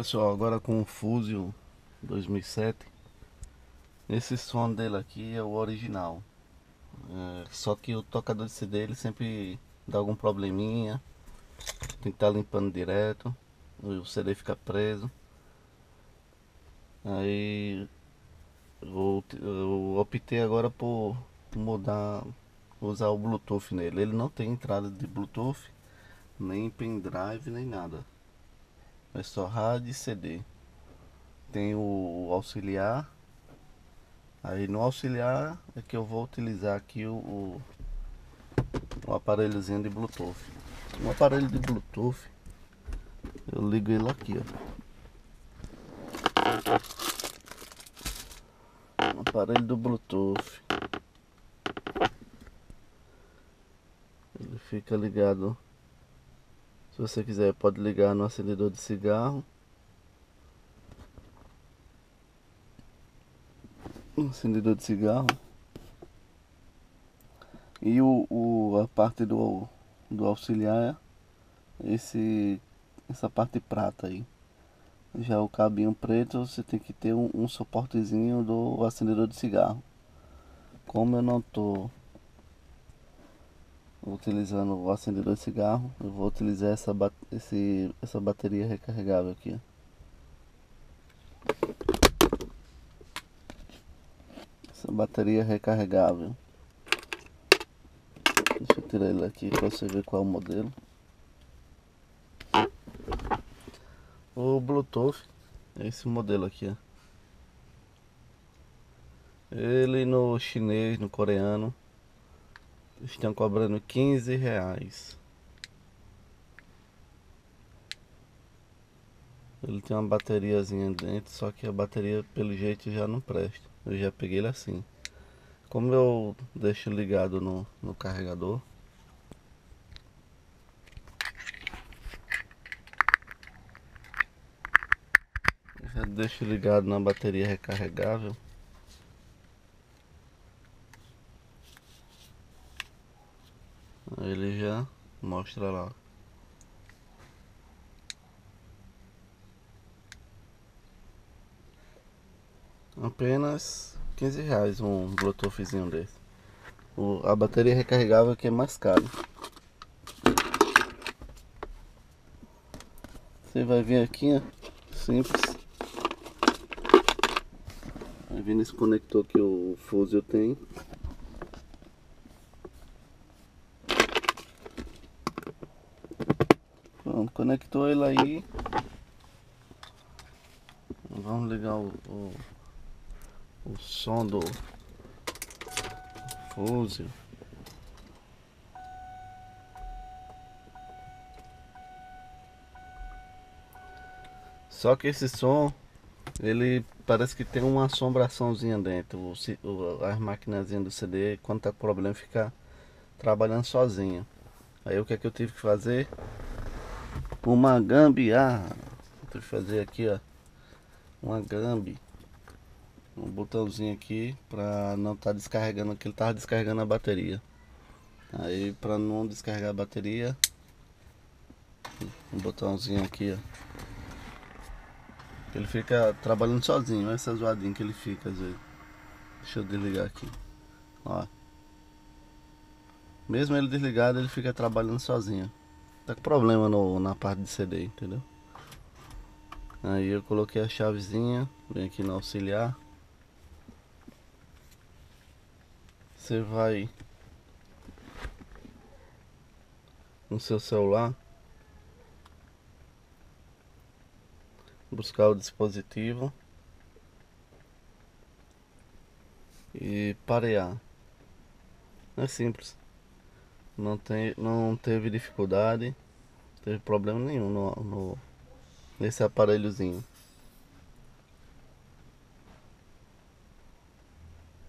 Pessoal, agora com o Fusion 2007, esse som dele aqui é o original. Só que o tocador de CD ele sempre dá algum probleminha, tem que estar limpando direto, o CD fica preso. Aí eu optei agora por mudar, usar o Bluetooth nele. Ele não tem entrada de Bluetooth, nem pendrive, nem nada. É só rádio e CD. Tem o auxiliar. Aí no auxiliar é que eu vou utilizar aqui o aparelhozinho de Bluetooth. Um aparelho de Bluetooth, eu ligo ele aqui, ó. Um aparelho do Bluetooth. Ele fica ligado. Se você quiser, pode ligar no acendedor de cigarro. Acendedor de cigarro. E a parte do auxiliar é essa parte prata aí. Já o cabinho preto você tem que ter um suportezinho do acendedor de cigarro. Como eu não tô utilizando o acendedor de cigarro, eu vou utilizar essa bateria recarregável aqui, ó. Essa bateria recarregável. Deixa eu tirar ele aqui para você ver qual é o modelo. O Bluetooth é esse modelo aqui, ó. Ele no chinês, no coreano, estão cobrando R$ 15. Ele tem uma bateriazinha dentro, só que a bateria pelo jeito já não presta. Eu já peguei ele assim. Como eu deixo ligado no carregador, já deixo ligado na bateria recarregável. Aí ele já mostra lá. Apenas R$ 15 um Bluetoothzinho desse. A bateria recarregável que é mais caro. Você vai vir aqui, ó, simples. Vai vir nesse conector que o Fusion tem. Pronto, conectou ele aí. Vamos ligar o som do Fusion. Só que esse som, ele parece que tem uma assombraçãozinha dentro. As maquinazinhas do CD, quando tá com problema, fica trabalhando sozinho. Aí o que é que eu tive que fazer? Uma gambiarra. Tive que fazer aqui, ó, uma gambi. Um botãozinho aqui pra não estar descarregando, que ele tava descarregando a bateria. Aí pra não descarregar a bateria, um botãozinho aqui, ó. Ele fica trabalhando sozinho, olha essa zoadinha que ele fica às vezes. Deixa eu desligar aqui. Ó. Mesmo ele desligado, ele fica trabalhando sozinho. Tá com problema na parte de CD, entendeu? Aí eu coloquei a chavezinha, vem aqui no auxiliar. Você vai no seu celular, buscar o dispositivo e parear. É simples. Não teve dificuldade, não teve problema nenhum nesse aparelhozinho.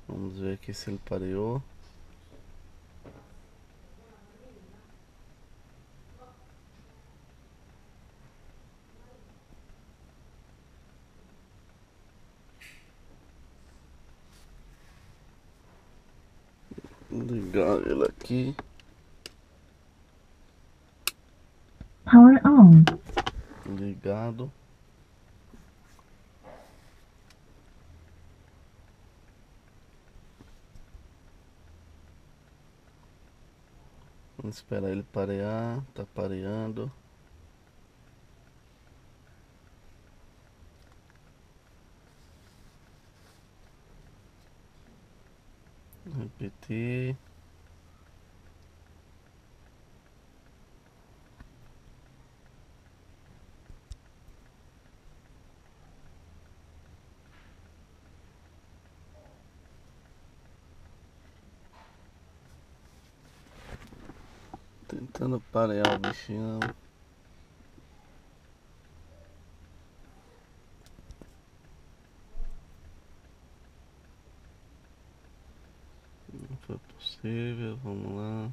Vamos ver aqui se ele pareou. Vou ligar ele aqui. Power on. Ligado. Vamos esperar ele parear. Tá pareando. Repetir. Tentando parear o bichinho. Não foi possível. Vamos lá.